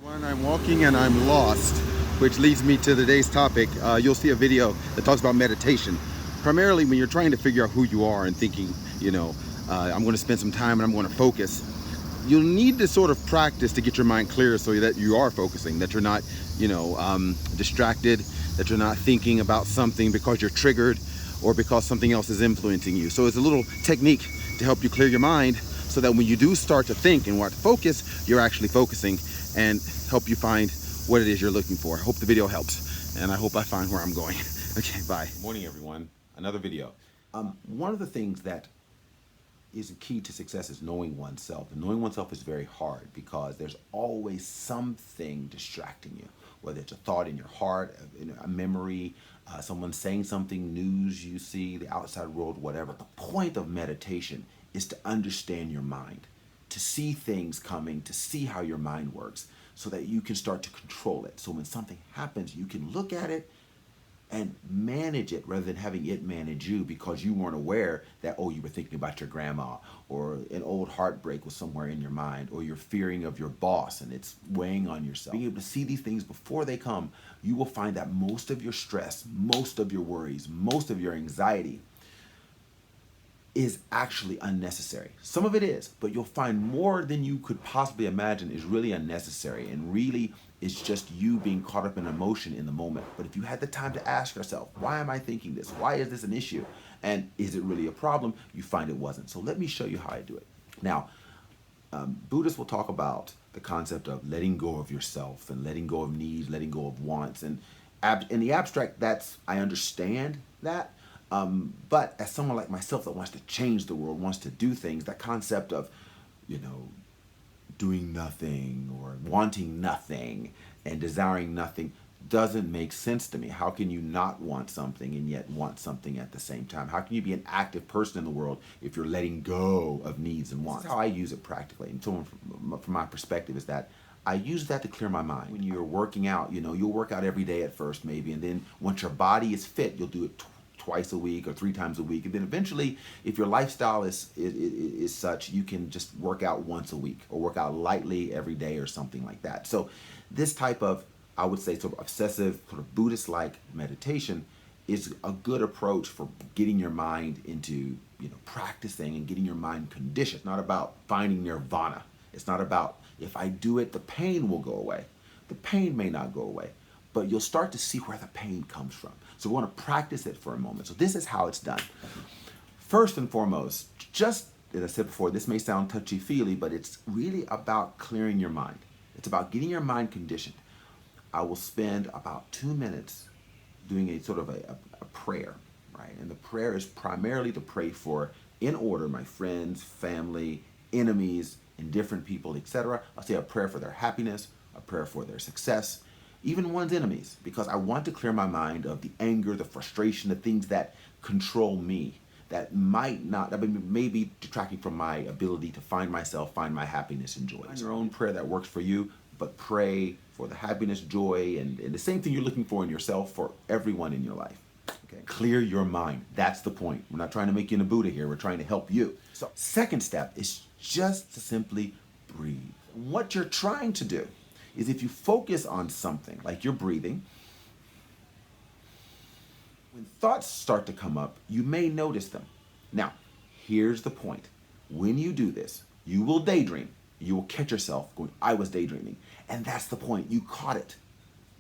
When I'm walking and I'm lost, which leads me to today's topic. You'll see a video that talks about meditation. Primarily when you're trying to figure out who you are and thinking, I'm going to spend some time and I'm going to focus. You'll need to sort of practice to get your mind clear so that you are focusing, that you're not, distracted, that you're not thinking about something because you're triggered or because something else is influencing you. So it's a little technique to help you clear your mind so that when you do start to think and want to focus, you're actually focusing and help you find what it is you're looking for. I hope the video helps, and I hope I find where I'm going. Okay, bye. Good morning, everyone. Another video. One of the things that is the key to success is knowing oneself. And knowing oneself is very hard because there's always something distracting you, whether it's a thought in your heart, a memory, someone saying something, news you see, the outside world, whatever. The point of meditation is to understand your mind, to see things coming, to see how your mind works so that you can start to control it. So when something happens, you can look at it and manage it rather than having it manage you because you weren't aware that, you were thinking about your grandma, or an old heartbreak was somewhere in your mind, or you're fearing of your boss and it's weighing on yourself. Being able to see these things before they come, you will find that most of your stress, most of your worries, most of your anxiety is actually unnecessary. Some of it is, but you'll find more than you could possibly imagine is really unnecessary and really is just you being caught up in emotion in the moment. But if you had the time to ask yourself, why am I thinking this? Why is this an issue? And is it really a problem? You find it wasn't. So let me show you how I do it. Now, Buddhists will talk about the concept of letting go of yourself and letting go of needs, letting go of wants. And in the abstract, I understand that. But as someone like myself that wants to change the world, wants to do things, that concept of, doing nothing or wanting nothing and desiring nothing doesn't make sense to me. How can you not want something and yet want something at the same time? How can you be an active person in the world if you're letting go of needs and wants? This is how I use it practically. And so from my perspective is that I use that to clear my mind. When you're working out, you'll work out every day at first maybe, and then once your body is fit, you'll do it twice a week or 3 times a week, and then eventually, if your lifestyle is such, you can just work out once a week or work out lightly every day or something like that. So this type of, I would say, sort of obsessive, sort of Buddhist-like meditation is a good approach for getting your mind into practicing and getting your mind conditioned. It's not about finding nirvana. It's not about, if I do it, the pain will go away. The pain may not go away, but you'll start to see where the pain comes from. So we want to practice it for a moment. So this is how it's done. First and foremost, just as I said before, this may sound touchy-feely, but it's really about clearing your mind. It's about getting your mind conditioned. I will spend about 2 minutes doing a sort of a prayer, right? And the prayer is primarily to pray for, in order, my friends, family, enemies, indifferent people, etc. I'll say a prayer for their happiness, a prayer for their success, even one's enemies, because I want to clear my mind of the anger, the frustration, the things that control me, that may be detracting from my ability to find myself, find my happiness and joy. Find your own prayer that works for you, but pray for the happiness, joy, and the same thing you're looking for in yourself for everyone in your life. Okay? Clear your mind. That's the point. We're not trying to make you a Buddha here. We're trying to help you. So, second step is just to simply breathe. What you're trying to do is, if you focus on something, like you're breathing, when thoughts start to come up, you may notice them. Now, here's the point. When you do this, you will daydream. You will catch yourself going, I was daydreaming. And that's the point. You caught it.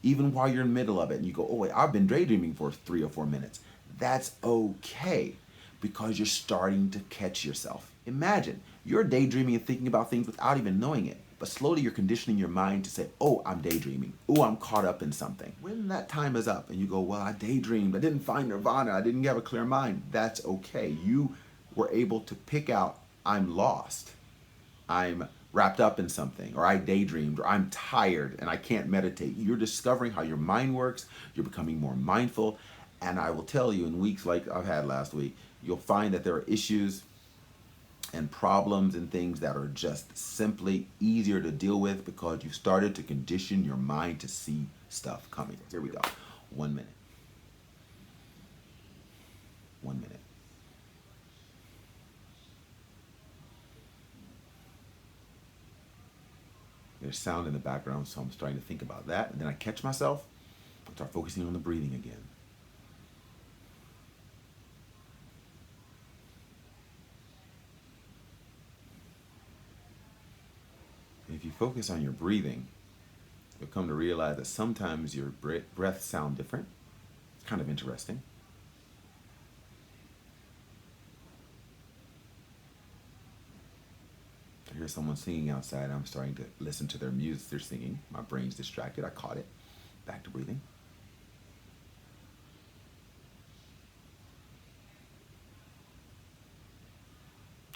Even while you're in the middle of it, and you go, oh wait, I've been daydreaming for 3 or 4 minutes. That's okay, because you're starting to catch yourself. Imagine, you're daydreaming and thinking about things without even knowing it. But slowly you're conditioning your mind to say, oh, I'm daydreaming. Oh, I'm caught up in something. When that time is up and you go, well, I daydreamed, I didn't find nirvana, I didn't have a clear mind, that's okay. You were able to pick out, I'm lost, I'm wrapped up in something, or I daydreamed, or I'm tired and I can't meditate. You're discovering how your mind works, you're becoming more mindful, and I will tell you, in weeks like I've had last week, you'll find that there are issues and problems and things that are just simply easier to deal with because you've started to condition your mind to see stuff coming. Here we go. 1 minute. 1 minute. There's sound in the background, so I'm starting to think about that. And then I catch myself, I start focusing on the breathing again. And if you focus on your breathing, you'll come to realize that sometimes your breaths sound different. It's kind of interesting. I hear someone singing outside. I'm starting to listen to their music. They're singing. My brain's distracted. I caught it. Back to breathing.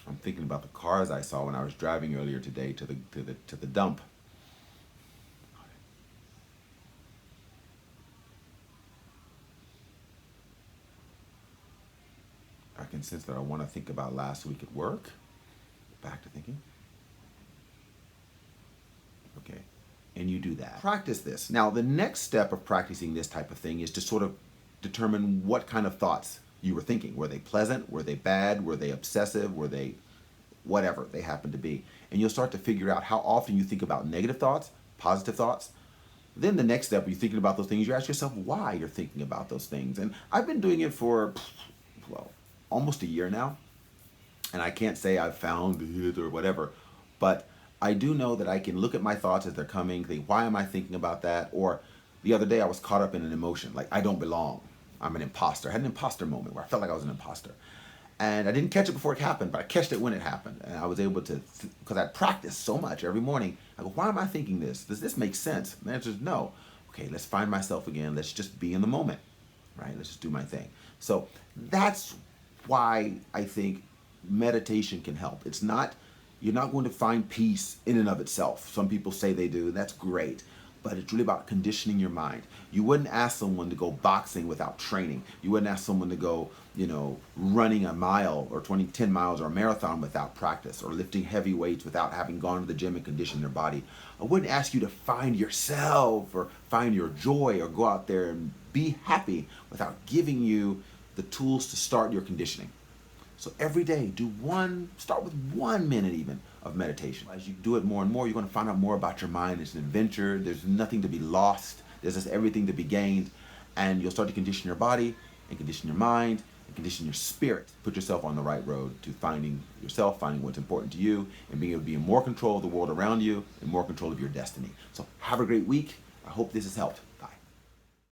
I'm thinking about the cars I saw when I was driving earlier today to the dump. I can sense that I want to think about last week at work. Back to thinking. Okay. And you do that. Practice this. Now, the next step of practicing this type of thing is to sort of determine what kind of thoughts you were thinking. Were they pleasant? Were they bad? Were they obsessive? Were they whatever they happen to be? And you'll start to figure out how often you think about negative thoughts, positive thoughts. Then the next step, you're thinking about those things, you ask yourself why you're thinking about those things. And I've been doing it for, well, almost a year now. And I can't say I've found it or whatever, but I do know that I can look at my thoughts as they're coming, think, why am I thinking about that? Or the other day I was caught up in an emotion, like I don't belong. I'm an imposter. I had an imposter moment where I felt like I was an imposter. And I didn't catch it before it happened, but I catched it when it happened. And I was able to, because I practiced so much every morning, I go, why am I thinking this? Does this make sense? And the answer is no. Okay, let's find myself again. Let's just be in the moment, right? Let's just do my thing. So that's why I think meditation can help. It's not, you're not going to find peace in and of itself. Some people say they do, and that's great. But it's really about conditioning your mind. You wouldn't ask someone to go boxing without training. You wouldn't ask someone to go, running a mile or 10 miles or a marathon without practice, or lifting heavy weights without having gone to the gym and conditioned their body. I wouldn't ask you to find yourself or find your joy or go out there and be happy without giving you the tools to start your conditioning. So every day, start with 1 minute even of meditation. As you do it more and more, you're going to find out more about your mind. It's an adventure. There's nothing to be lost. There's just everything to be gained. And you'll start to condition your body and condition your mind and condition your spirit. Put yourself on the right road to finding yourself, finding what's important to you, and being able to be in more control of the world around you and more control of your destiny. So have a great week. I hope this has helped.